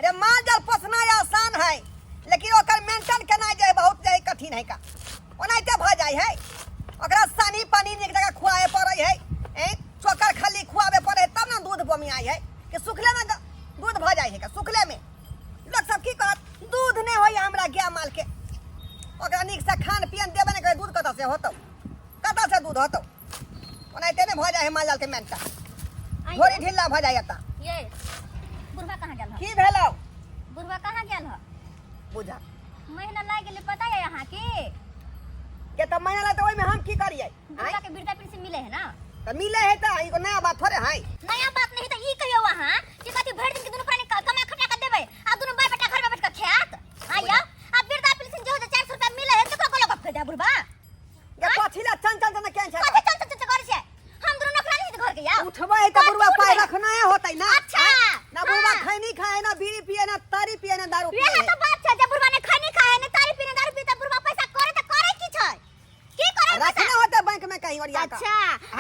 रे माल जाल पोसना आसान है, लेकिन ओकर मेंटेन करना जे बहुत जे कठिन है का। ओनाइते भ जाय है, ओकरा सानी पानी नीक जगह खुआए पड़ै है, चोकर खली खुआवे पड़े तब ना दूध बमियाई है कि सुखले में दूध भ जाय है का। सुखले में लोग सब की कहत दूध नहीं होय हमरा गाय माल के, ओकरा नीक से खान पियन देबे नहीं करे, दूध कतऽ से होतौ, कतऽ से दूध होतौ। ओनाइते ने भ जाय है माल जाल के मेंटेन, घोड़ी ढिल्ला भ जाय एता। ये बुढ़वा कहाँ गेल ह? की भेलौ? बुढ़वा कहाँ गेल ह? बुझा महीना लाग गेलै, पता है यहाँ की? के त महीना ला त ओइ में हम की करियै? बुढ़वा के वृद्धा पेंशन मिले है ना? त मिले है त ई को नया बात थोड़े है। नया बात नहीं त ई कहियो वहाँ कि कथि भर दिन के दुनु प्राणी कमा खटा के देबै आ दुनु बाय बेटा घर में बैठ के खात। आया अब वृद्धा पेंशन जो 400 रुपया मिले है त को गप कर दे बुढ़वा। ये पछिला चंचल जना केन छै? कथि चल करे छै? हम दुनु नौकरानी है घर के या। उठबै त बुढ़वा पाय रखना है होतै ना। अच्छा ना बुढ़वा खैनी खाए ना बीड़ी पिए ना तारी पिए ना दारू पिए। ये तो बात छै, जब बुढ़वा ने खैनी खाए ने तारी पीने दारू पीते बुढ़वा पैसा करे की छै? की करे रखना होतै बैंक में कहीं ओरिया का। अच्छा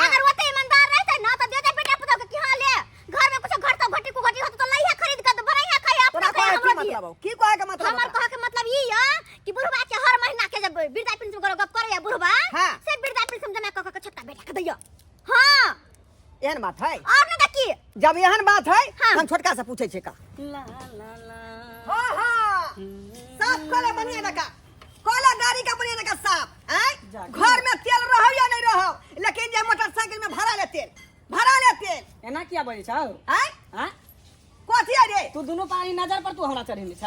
अगर ओते ईमानदार रहते ना तो दे दे बेटा पुतो के कि हां ले घर में कुछ घर तो घटी को घटी होत तो लइया खरीद के तो बनैया खाए अपना खाए हमरो मतलब की कहे के मतलब? हमर कहे के मतलब ई है कि बुढ़वा के हर महीना के जब वृद्धा पेंशन करो गप करे बुढ़वा से वृद्धा पेंशन जमा क के छत्ता बेटा के दैया। हां एहन बात है। और ना देखी जब एहन बात है हम छोटका से पूछे छै का। ला ला ला हां हां साफ करे बनिया लगा, कोला गाड़ी का बनिया लगा साफ हैं। घर में तेल रहो या नहीं रहो, लेकिन जे मोटरसाइकिल में भरा ले तेल, भरा ले तेल। एना किया बजे छौ? हैं हां कथि रे? तू दुनु पानी नजर पर तू हमरा चढ़ेली छ?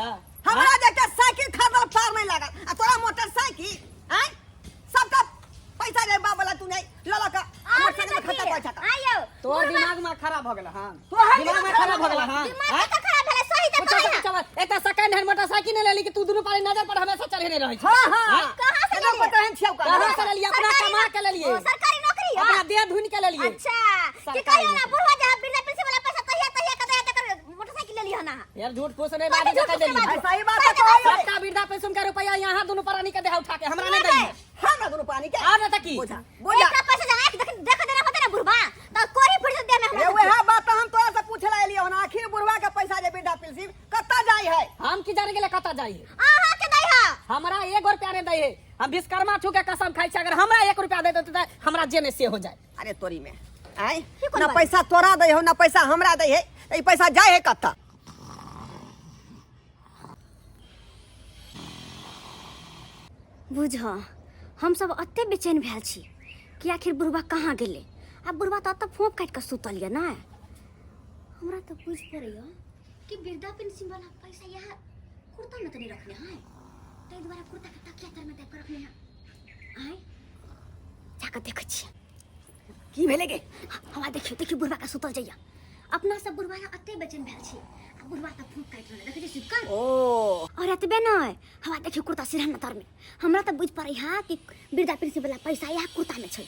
हमरा देख के साइकिल खरीदल पार नहीं लगा आ तोरा मोटरसाइकिल हैं सबका पैसा रे बाबला तू नहीं लला का मोटरसाइकिल में खर्चा पैसा का। आयो तोर दिमाग में खराब भ गेल हां, तोहर दिमाग में खराब भ गेल हां। दिमाग तो खराब भेले सही त कहै। एकटा सेकंड हैंड मोटरसाइकिल ने लेली कि तू दुनु पानी नजर पर हमेशा चढ़ेने रहै छ। हां हां कहां से एकदम पता है छियौ का। कहां से लेलिए? अपना कमा के लेलिए, सरकारी नौकरी है। अपना देह धुन के लेलिए। अच्छा कि कहियो ना बुढ़वा जब वृद्धा पेंशन वाला पैसा तहिया कदे मोटरसाइकिल ले लिया ना। यार झूठ फूस नहीं बात जका देली। सही बात है तो सबका वृद्धा पेंशन का रुपया यहां दुनु प्राणी के देह उठा के हमरा नहीं देई। हम ना दोनों पानी के और न की बोझा बोझा एकरा पैसा जमा के देख देना होता ना बुढ़वा तो कोरी फिर दे में ये हमरा। वह बात हम तोरा से पूछे ला एलियो ना, आखिर बुढ़वा के पैसा जे वृद्धा पेंशन कत्ता जाई है? हम की जाने गेले कता जाई? आहा के दई हा हमरा 1 रुपया नहीं दई है। हम विश्वकर्मा छू के कसम खाई छ, अगर हमरा 1 रुपया दे देते त हमरा जेने से हो जाए। अरे तोरी में आई ना पैसा तोरा दे हो ना पैसा हमरा दे है, ई पैसा जाए है कत्ता? बुझ हम सब अत्ते बेचैन भेल छी कि आखिर बुढ़वा कहाँ गेले। अब बुढ़वा तो अत्ते फोंक काट के सुतल या ना। हमरा तो बुझ पड़ैया कि वृद्धा पेंशन वाला पैसा यहाँ कुर्ता में तो नहीं रखने हैं, तै द्वारा कुर्ता के तकिया तर में दे के रखने हैं। आय जाके देख छी की भेले गे? हवा देखियो बुढ़वा का सुतल जइया। अपना सब बुढ़वा अत्ते बेचैन भेल छी, अब बुढ़वा तो फोंक काट रहले देखे छी का। ओ और एतबे न हवा देखियो कुर्ता सिरहन तर में। हमरा तो बुझ पड़ै हा कि वृद्धा पेंशन वाला पैसा यहाँ कुर्ता में छै।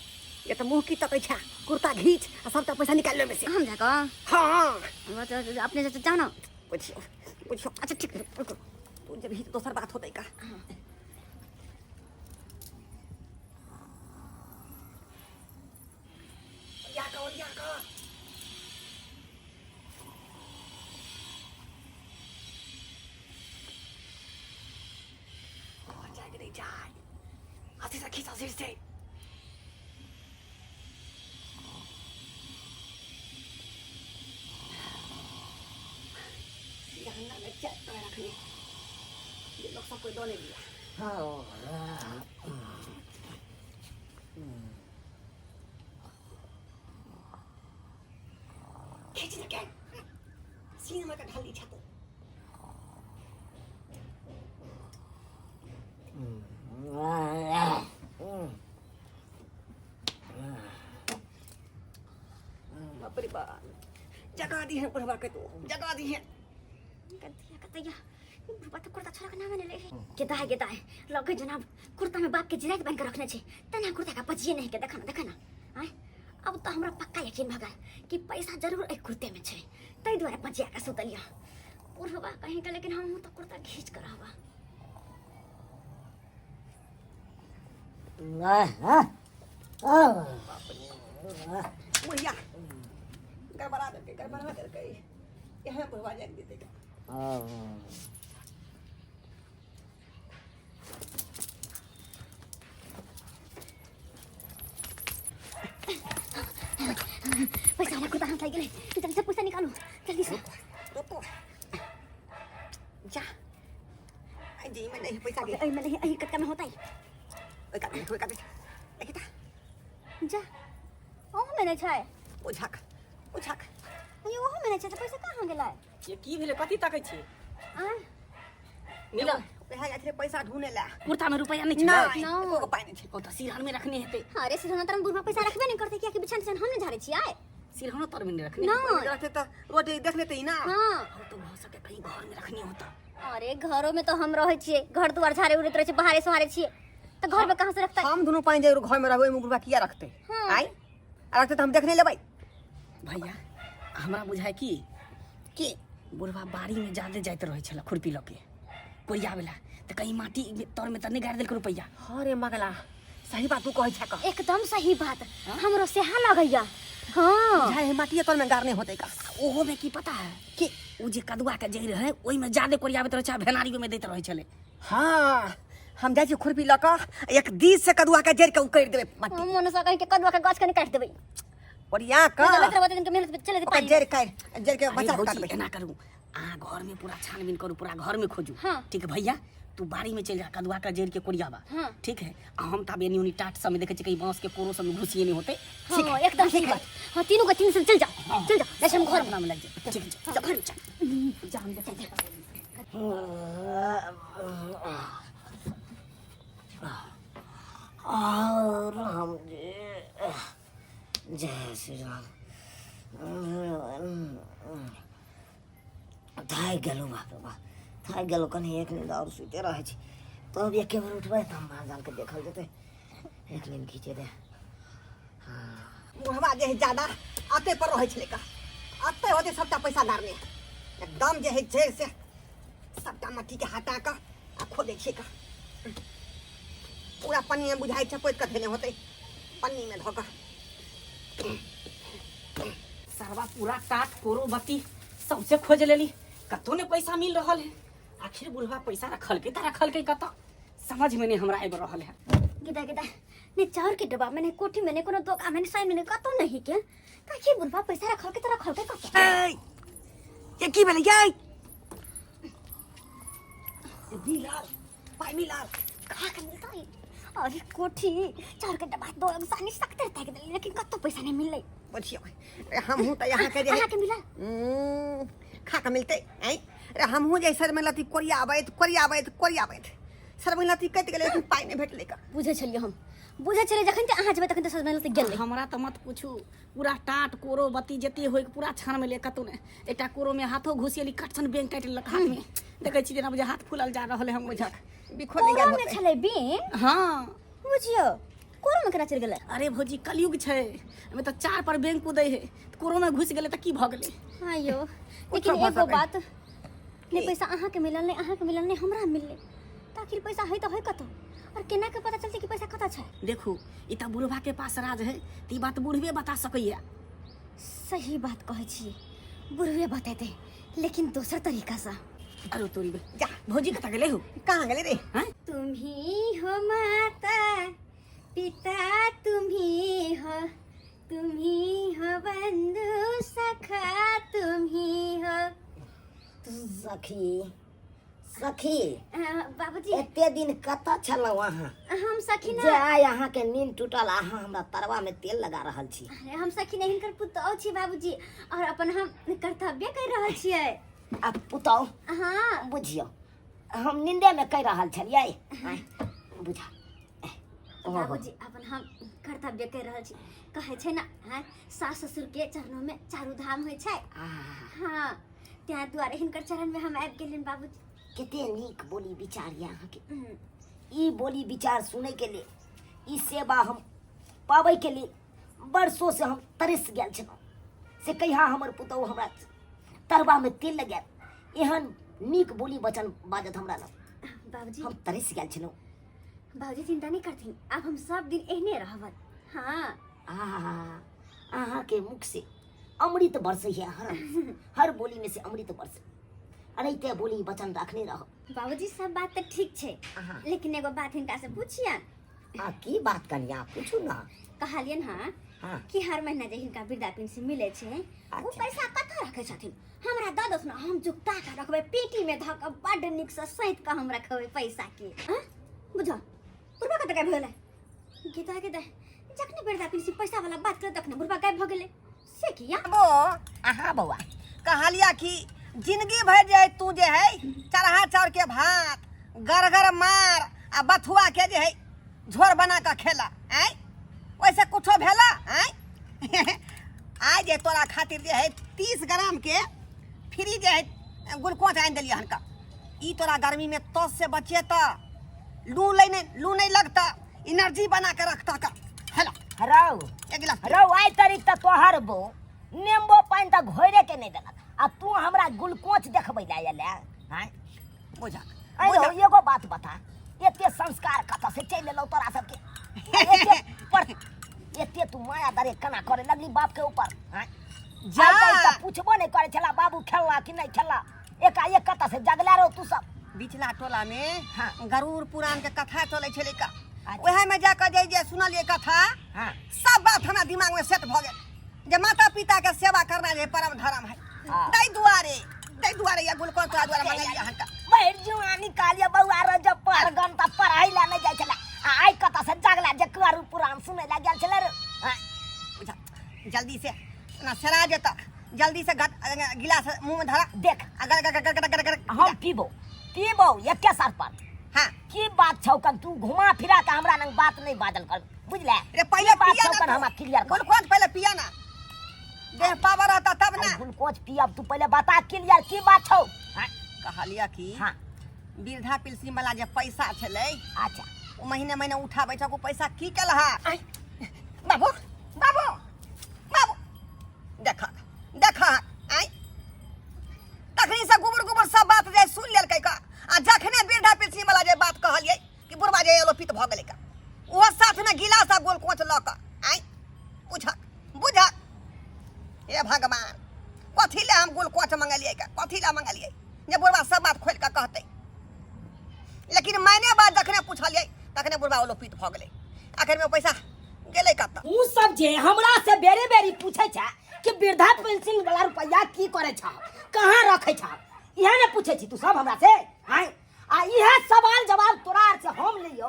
ये तो मुंह की तकै छा, कुर्ता घीच आ सब पैसा निकाल ले में से। हम जाका हां अपने जाओ ना। पूछियो पूछियो। अच्छा ठीक है रुको तू जब ही दोसर बात होतै का। या का जाए के नहीं जाए, आते से खींचा सिर से। सिरहना में चेक कर रखने, ये लोग सबको दो नहीं दिया। खींच ले के सीने में का ढाली छातो। बाप रे बाप जगा दी है बुढ़वा के, तो जगा दी है। कतैया बुढ़वा तो कुर्ता छोरा के नाम ने ले के दाए लगे जनाब कुर्ता में बाप के जिरात बन के रखने छे तना कुर्ता का पजिए नहीं के देखा ना। आय अब तो हमरा पक्का यकीन भगा कि पैसा जरूर एक कुर्ते में छे, तै द्वारा पजिया का सुतलिया बुढ़वा कहीं का। लेकिन हम तो कुर्ता खींच कर रहबा। बुढ़िया गड़बड़ा दे के यहाँ बुढ़वा जाके दे देगा। पैसा वाला कुर्ता हाथ लग गए जल्दी से पैसा निकालो जल्दी से रुको जा आई जी मैं नहीं पैसा अरे मैं नहीं कटका में होता है ओए का देखी था जा ओ मैंने छाए उझाक अयो ओ मैंने छाए पैसा कहां गेला ये की भेले कथी ताकै छी आ मिला वहाँ जाते पैसा ढूंढने ला कुर्ता में रुपया नहीं ना छै को पाई नहीं छे ओ तो सिरहान में रखने हेते अरे सिरहना तरम बुढ़वा पैसा रखबे नहीं करते क्या कि बिछान से हम न झाड़े छी आए सिरहान तर में नहीं रखने ना रहते तो रोज देख लेते ही ना हां हम तो हो सके कहीं घर में रखनी होता अरे घरों में तो हम रहे छिए घर दुआर झाड़े उड़े रहे छिए बाहरे सोहारे छिए तो घर में कहां से रखता है हम दोनों पाई जरूर घर में रहबे मुगुरबा किया रखते हाँ। आई रखते तो हम देखने लेबै भैया हमरा बुझाय कि बुढ़वा बाड़ी में जादे जाइत रहे छला खुरपी लके कोरिया वाला तो कहीं माटी तौर में तने गाड़ देल रुपया अरे मगला सही बात तू कहै छ एकदम सही बात हमरो से हा लगैया हां झारे माटी तौर में गाड़ने होते का ओहो में की पता है कि उ जे कदुआ के जई रहे ओई में जादे कोरियाबत रहे छ भेनारियो में दैत रहे छले हां हम जाय छी खुरपी लका एक दिस से कदुआ के जड़ के उकड़ देबे माटी हम मनसा कहीं के कदवा के गाछ के काट देबै और यहाँ का चलत रहबे इनके मेहनत पे चले ओकर जड़ के बचा के भौजी काटबे एना करू आ घर में पूरा छानबीन करू पूरा घर में खोजू हाँ। ठीक है भैया तू बाड़ी में चल जा कदुआ का जड़ के कोरियाबा हाँ। ठीक है आ हम ताबे एनी टाट सब में देखे छी कहीं बांस के कोरो सब में घुसिए नहीं होते हां एकदम सही बात हां तीनों का तीन से चल जा जैसे हम घर अपना में लग जाए ठीक है चल घर चल जा हम देखे और हम जय श्री राम थाक गेलो बाप रे बाप थाक गेलो कनी एक नींद और सुते रहे छी तो अब एक बार उठबै त हम बाजार के देखल जेते एक नींद खींचे दे बुढ़वा जे है ज्यादा आते पर रहे छले का आते होते सबटा पैसा डारने एकदम जे है जेल से सबटा मट्टी के हटा का आ खोदे छे का पूरा पन्नी में बुझाई चपोत के देने होते पन्नी में धोका सरवा पूरा टाट कोरो बत्ती सबसे खोज लेली कतो ने पैसा मिल रहल है आखिर बुढ़वा पैसा रखल के कतो समझ में नहीं हमरा आब रहल है गिदा ने चार के डब्बा में ने कोठी में ने कोनो दोका में ने साइन में कतो नहीं के ताकि बुढ़वा पैसा रखल के कतो ये की भेलै ये मिलाल पाई मिलाल कहाँ के मिलता है अरे कोठी चार के डब्बा दो सानी सकते रहता है लेकिन कतो पैसा नहीं मिल रही बचियो रे हम हूं त यहां के जे कहाँ के मिला खा के मिलते आई रे हम हूं जैसे में लती कोरिया आबैत सर में लती कट गेले लेकिन पाई नहीं भेटले का बुझे छलिए हम बुझे छलिए जखन ते अहाँ जेबे तखन ते सजमेल ते गेल हमरा तो मत पूछू पूरा टाट कोरो बत्ती जती होय पूरा छान में ले कतो ने एटा कोरो में हाथो घुसियली कटसन बैंक काट लक हाथ में देखे छी जेना बुझे हाथ फूलल जा रहल है हम बुझक बिखो नहीं कोरा गेल में छले बीन हां बुझियो कोरा में केना चल गेले अरे भौजी कलयुग छै एमे तो 4 पर बैंक कुदै है कोरो में घुस गेले त की भ गेले आयो लेकिन एगो बात ने पैसा अहाँ के मिलल ने हमरा मिलले ताकि पैसा है तो है कतो और केना के पता चलते कि पैसा कता छै देखू ई त बुढ़वा के पास राज है ती बात बुढ़वे बता सकैया सही बात कहै छी बुढ़वे बतेते लेकिन दूसरा तरीका से अरे तोरी बे जा भौजी कता गेले हो कहां गेले रे हैं तुम ही हो माता पिता तुम ही हो बंधु सखा तुम ही हो सखी बाबूजी एते दिन कत छलौ अहाँ हम सखी जे ना आइ अहाँ के नींद टूटल अहाँ हमरा तरवा में तेल लगा रहल छी अरे हम सखी नहीं हिनकर पुतौ छी बाबूजी और अपन हम कर्तव्य कर रहल छियै आ पुतौ हाँ बुझियो हम नींदे में कह रहल छलियै आइ, बुझा बाबूजी अपन हम कर्तव्य कर रहल छी कहै छै ना हाँ सास ससुर के चरणों में चारू धाम होइ छै हाँ त्या द्वारे हिनकर चरण में हम आबि गेलिन बाबूजी कते नीक बोली विचार ये अहाँ के ई बोली विचार सुनै के लिए ई सेवा हम पाबै के लिए बरसों से हम तरस गेल छलहुँ से कहिया हमर पुतहु हमरा तरबा में तेल लगाएत एहन नीक बोली वचन बाजत हमरा लग बाबूजी हम तरस गेल छलहुँ बाबूजी चिंता नहीं करथिन अब हम सब दिन एहने रहब हाँ अहाँ के मुख से अमृत बरसै है हर बोली में से अमृत बरसै अनैते बोली वचन रखने रहो। बाबूजी सब बात तो ठीक छे, हाँ। लेकिन एगो बात हिनका से पूछियन। की बात कनिया पूछू ना। कहलियन हाँ हाँ। कि हर महीना जे हिनका वृद्धा पेंशन मिले छे वो अच्छा। पैसा कथा रखे छथिन। हमरा दऽ दस ना, हम जुकता के रखबे, पेटी में धक बड निक से सैत के हम रखबे पैसा के। हां बुझो बुढ़बा कत गायब भेलै? गीता के दे जखने वृद्धा पेंशन पैसा वाला बात कर तखने बुढ़बा गायब भ गेलै से किया? वो हाँ बउआ। कहलिया कि जिंदगी भर जे है तू जे है चरहा चाउर के भात गरगर मार आ बथुआ के जे है झोर बना के खेला आय वैसे कुछो भेला आय आज जे तोरा खातिर जे है 30 ग्राम के फ्री जे है ग्लूकोज आन देलिए हनका। ई तोरा गर्मी में तस से बचे त लू नहीं लगता, एनर्जी बना के रखता का। हेलो रौ एक गिलास रौ आई तरीक त तोहर बो नींबू पानी त घोरे के नहीं देलक आ तू हमरा ग्लूकोज देखबै ला आइले। हां बुझा अरे एगो बात बता, एते संस्कार कत से चल लेलो तोरा सबके? एते तू माया दरे कना करे लगली बाप के ऊपर। हां जा जा पूछबो नहीं करे छला बाबू खेलला कि नहीं खेलला, एकाएक कत से जगला रहो तू सब। बिचला टोला में हाँ। गरुड़ पुराण के कथा चले छले का, अच्छा। वह में जाकर जे सुनल ये कथा हाँ। सब बात हमरा दिमाग में सेट भ गेल जे माता पिता के सेवा करना जे परम धर्म है। हाँ। दई दुआरे या गुलकोज तोरा द्वारा मंगलिया हनका। बैठ जुआनी कालिया बउआ रो जब पढ़ गन त पढ़ाई ला नहीं जाय छला, आई कत से जगला जे गरुड़ पुराण सुने ला गेल छले रे। हां बुझा जल्दी से ना सरा जेता, जल्दी से गिलास मुंह में धरा देख अगर हम पीबो एके साथ पर। हां की बात छौकन तू घुमा फिरा के हमरा नंग बात नहीं बादल कर बुझले? रे पहले बात पिया छौकन ना हमरा क्लियर कर। गुलकोज पहले पिया ना, देह पावर रहता तब ना। ग्लूकोज पियब तू पहले बता क्लियर की बात छौ। हां कहलिया कि हां वृद्धा पेंशन वाला जे पैसा छले अच्छा वो महीने महीने उठाबै छ, पैसा की केलहा? बाबू बाबू बाबू देखा आई तखनी से गुबर सब बात जे सुन लेलकै का। आ जखने वृद्धा पेंशन वाला जे बात कहलिए कि बुढ़बा जे एलोपित भ गेलै का, वो साथ में गिलास आ गोलकोच ल के आई बुझा हे भगवान कथी ले हम गोलकोच मंगलिए का, कथी ला मंगलिए जे बुढ़बा सब बात खोल के कहते। लेकिन मैंने बात जखने पूछलिए तखने बुढ़बा एलोपित भ गेलै। आखिर में पैसा गेलै कत? तू सब जे हमरा से बेरी बेरी पूछे छ कि वृद्धा पेंशन वाला रुपया की करे छ, कहां रखे छ, इहे ने पूछे छी तू सब हमरा से। हां आ इहे सवाल जवाब तोरा से हम लियो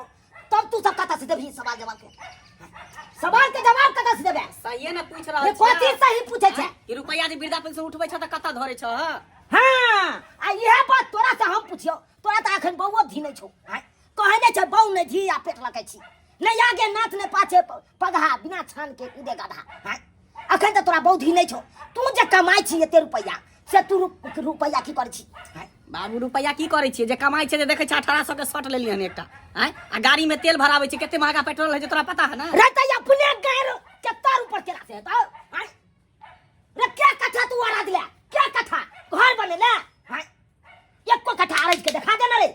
तब तू सब कत से देबी सवाल जवाब के? सवाल के जवाब कत से देबे? सही ना पूछ ये रहल कथी सही पूछे छ? कि रुपया जे वृद्धा पेंशन उठबै छ त कता धरे छ? हां आ इहे बात तोरा से हम पूछियो, तोरा त अखन बउओ धी नै छौ। हां कहने छ बउ नै धी आ पेट लकै छी, नहीं आगे नाथ ने पाछे पगहा बिना छान के कूदे गधा। हां अखन त तोरा बौधी नहीं छौ, तू जे कमाई छी एते रुपया से तू रुपया की करै छी? हां बाबू रुपया की करे छिए जे कमाई छै जे देखे छ 1800 के शर्ट लेलिए हन एकटा। हैं आ गाड़ी में तेल भराबै छै, कते महंगा पेट्रोल है जे तोरा पता है ना? रे त अपने गायर केता ऊपर केला से त। हां रे क्या कथा तू आरा दिला, क्या कथा घर बनेला? हां एको कथा आरज के दिखा देना रे।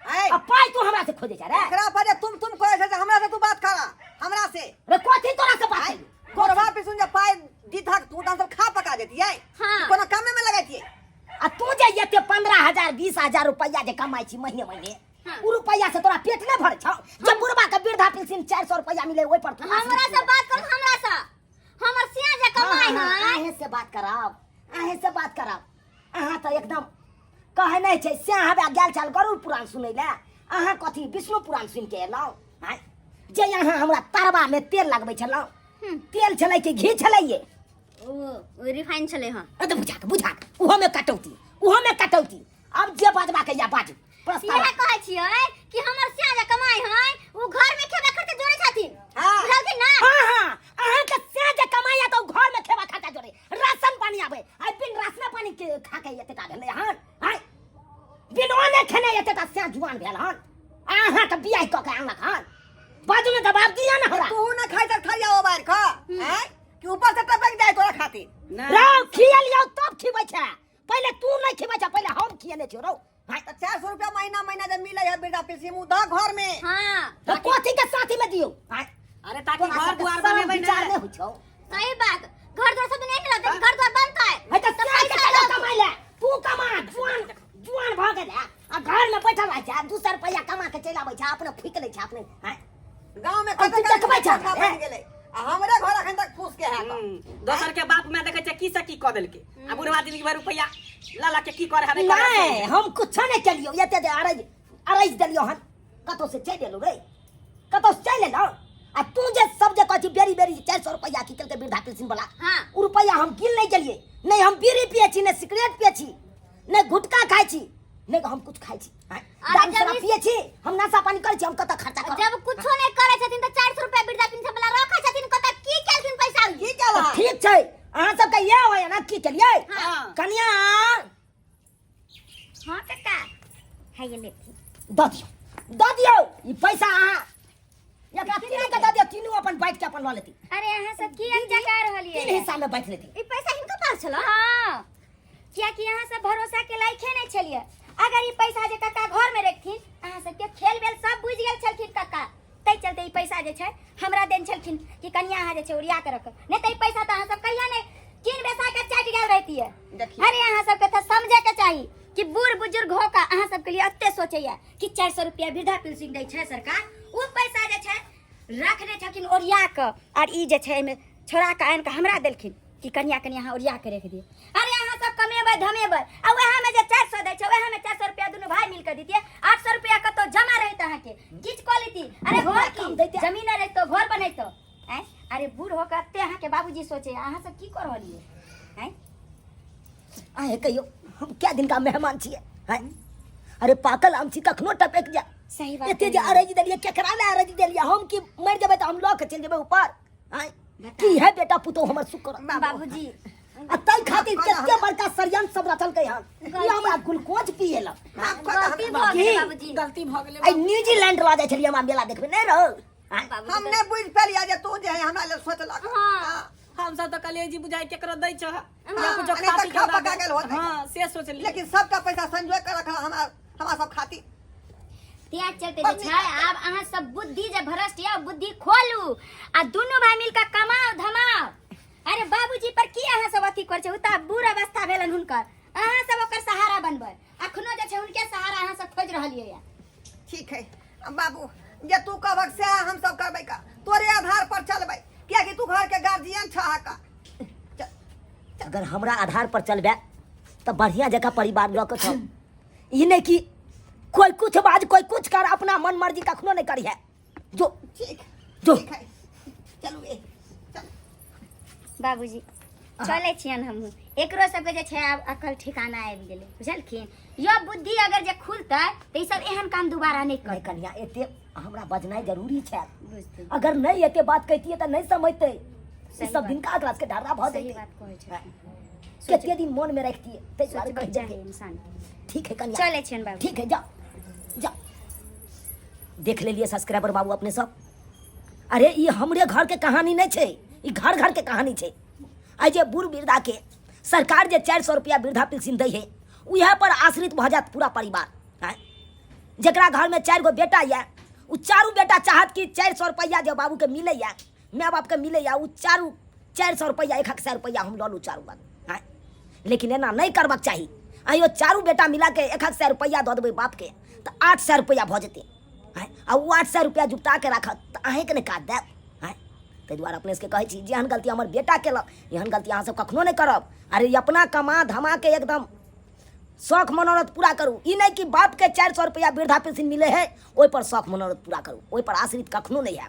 आई अब पाई तू हमरा से खोजे छ रे? एकरा पर जे तुम कहै छ हमरा से तू बात करा, हमरा से रे कथी तोरा से बात आई करी? बुढ़बा पेंशन जे पाई दीथा तू त सब खा पका देतियै। हाँ। कोनो कामे में लगातियै। आ तू जे एते 15,000 20,000 रुपया जे कमाई छी महीने महीने, हाँ। उ रुपया से तोरा पेट नहीं भरे छौ? जब बुढ़बा के वृद्धा पेंशन 400 रुपया मिले ओइ पर तू हमरा से बात कर, हमरा से हमर सिया जे कमाई है आहे से बात कराब, आहे से बात कराब। अहाँ त एकदम कहे नहीं छै से हबे गेल चल गरुड़ पुराण सुनै ले, अहाँ कथी विष्णु पुराण सुन के एलौ? हां जे यहाँ हमरा तरवा में तेल लगबै छलौ, तेल छलै कि घी छलै ये? ओ रिफाइन चले हां। अरे बुझा उहो में कटौती। अब जे बाजबा के या बाजू प्रस्ताव। यह कहै छियै कि हमर सिया जे कमाई है उ घर में खेबा खर्चा जोड़े छथिन। हाँ। बुझलखिन ना? हां अहाँ के से जे कमाइया तो घर में खेबा खाता जोड़े, राशन पानी आबे, आई बिन राशन पानी के खा के एते ता भेलै हन। हां बिन ओने खेने एते ता से जुआन भेल हन। अहाँ त बियाह क के आनलक हन, बाजू में जवाब दिया ना हमरा। तू न खाइ त खाइया ओ बार खा हैं कि ऊपर से टपक जाए तोरा खातिर। रौ खियलियौ तब खिबै छै, पहले तू नहीं खिबै छै, पहले हम खियने छियो रौ। हां त 400 रुपया महीना जब मिले है वृद्धा पेंशन उ द घर में। हां तो कथी के साथी में दियो? हां अरे ताकि घर दुआर बनेबै ना। विचार नहीं होइ छौ? सही बात, घर द्वार सब नहीं मिलत, घर द्वार बनता है है त पैसा कमाई ले, तू कमा जुआन अपने फूक ले छै अपने हैं गांव में अब तू देखबै छै बन गेलै आ हमरे घर अखन तक फूस के है दोसर के बाप में देखे छै की से की क देलके आ बुढ़वा जिंदगी भर रुपया लाला के की करे हमें नहीं हम कुछ नहीं केलियो एते दे अरज देलियो हन कतो से चल गेलो रे कतो से चल ना आ तू जे सब जे कहछी बेरी बेरी 400 रुपया की केलके वृद्धा पेंशन वाला हाँ। उ रुपया हम गिन नहीं गेलिए नहीं हम बीड़ी पिए छी नहीं सिगरेट पिए छी नहीं गुटखा खाइ छी नहीं हम कुछ खाइ छी दारू शराब पिए छी हम नशा पानी करै छी हम कत खर्चा कर जब कुछो नहीं करे छथिन त 400 रुपया वृद्धा पेंशन वाला रखै छथिन कत की केलखिन पैसा की केला ठीक छै अहाँ सब के ये होय ना की केलिए हाँ। कन्या हां काका है ये ले द दियो ई पैसा अहाँ एकरा तीनों के द दियो तीनों अपन बाइट के अपन ल लेती अरे अहाँ सब की अंजा रहलिए तीन हिस्सा में बाइट लेती ई पैसा हिनका पास छला हां क्या कि अहाँ सब भरोसा के लायक नहीं छलिए अगर ई पैसा जे काका घर में रखथिन अहाँ सब के खेल बेल सब बुझ गेल छलखिन काका तै चलते ई पैसा जे छै हमरा देन छलखिन कि कन्या अहाँ जे छै ओरिया के रख नहीं त ई पैसा त अहाँ सब कहिया नहीं किन बेसा के चाट गेल रहती है अरे अहाँ सब के त समझे के चाहिए कि बूढ़ बुजुर्ग हो का अहाँ सब के लिए अत्ते सोचैया कि 400 रुपया वृद्धा पेंशन दै छै सरकार उ पैसा जे छै रखने छथिन ओरिया के और ई जे छै एमे छोड़ा के आन के हमरा देलखिन कि कन्या अहाँ ओरिया के रख दिए अरे अहाँ सब कमेबै धमेबै आ वएह में जे 400 दै छै वएह में 400 रुपया दुनु भाई मिल के दितिए 800 रुपया कतो जमा रहित अहाँ के किछ क्वालिटी अरे घर की जमीन रहितो घर बनैतो हैं अरे बूढ़ हो के अत्ते अहाँ के बाबूजी सोचे अहाँ सब की कर रहलिए हैं आहे कहियो हम क्या दिन का मेहमान छिए हैं अरे पाकल आम छी कखनो टपक जा सही बात एते जे अरज देलिए केकरा ले अरज देलिए हम की मर जेबै त हम ल के चल जेबै ऊपर हैं की है बेटा पुतो हमर शुक्र बाबूजी आ तै खातिर कते बड़का षड्यंत्र सब रचल के हम ई हमरा ग्लूकोज पिएला गलती भ गेल बाबूजी गलती भ गेलै आई न्यूजीलैंड ला जाय छलिए हम मेला देखबे नहीं रहो हम नहीं बुझ पेलिया जे तू जे है हमरा ले सोचलक हाँ। हम सब तो कलेजी बुझाई केकरो दै छ या हाँ, कुछ नहीं तो खाती खा पका गेल होत है। हां से सोचली लेकिन सबका पैसा संजोए के रखला हमरा सब खाती त्याग चलते जे छै आब अहाँ सब बुद्धि जे भ्रष्ट या बुद्धि खोलू आ दुनु भाई मिल के कमाओ धमाओ अरे बाबूजी पर की अहाँ सब अथी कर छै उता बूढ़ अवस्था भेलन हुनकर अहाँ सब ओकर सहारा बनबै अखनो जे छै उनके सहारा अहाँ सब खोज रहलिए या ठीक है अब बाबू जे तू कहबक से हम सब करबै का तोरे आधार पर चलबै किया कि तू घर के गार्जियन छह का अगर हमरा आधार पर चलबे तो बढ़िया जगह परिवार ल के चल ई नहीं कि कोई कुछ बाज कोई कुछ कर अपना मन मर्जी कखनो नहीं करी है जो ठीक जो ठीक है चलू ए चल बाबूजी चले छियन हम एकरो सबके जे छै आब अकल ठिकाना आबि गेलै बुझलखिन यो बुद्धि अगर जे खुलतै त ई सब एहन काम दोबारा नहीं नहीं करतै कन्या एते हमरा बजनाई जरूरी छै बुझतै अगर नहीं एते बात कहतिए त नहीं समझते सही ई सब बात। दिन का क्लास के ढारा भ सही जइते बात कहै छै केते दिन मन में रखतिए तै दुआरे सोचबाक कह चाही देते इंसान ठीक है कन्या चले छियन बाबू ठीक है जा जा देख लेलिए सब्सक्राइबर बाबू अपने सब अरे ये हमरे घर के कहानी नहीं छै ई घर घर के कहानी छै आई जे बूढ़ वृद्धा के सरकार जे 400 रुपया वृद्धा पेंशन दै है उहे पर आश्रित भ जात पूरा परिवार हैं जकरा घर में 4 गो बेटा या उ चारू बेटा चाहत कि 400 रुपया जो बाबू के मिले या माय बाप के मिले या उ चारू 400 रुपया 1000 रुपया हम ल लू चारू बात हैं लेकिन एना नहीं करबाक चाही आइयो चारू बेटा मिला के 1000 रुपया दऽ देबै बाप के तो 800 रुपया भ जेतै हैं आ उ 800 रुपया जुटा के राखत त अहें के ने काट देब हैं ताहि दुआरे अपने से कहै छी जेहन गलती हमर बेटा केलक एहन गलती अहाँ सब कखनो नहीं करब अरे अपना कमा धमा के एकदम शौक मनोरथ पूरा करू ई नहीं कि बाप के 400 रुपया वृद्धा पेंशन मिले है ओहि पर शौक मनोरथ पूरा करू ओहि पर आश्रित कखनो नहीं है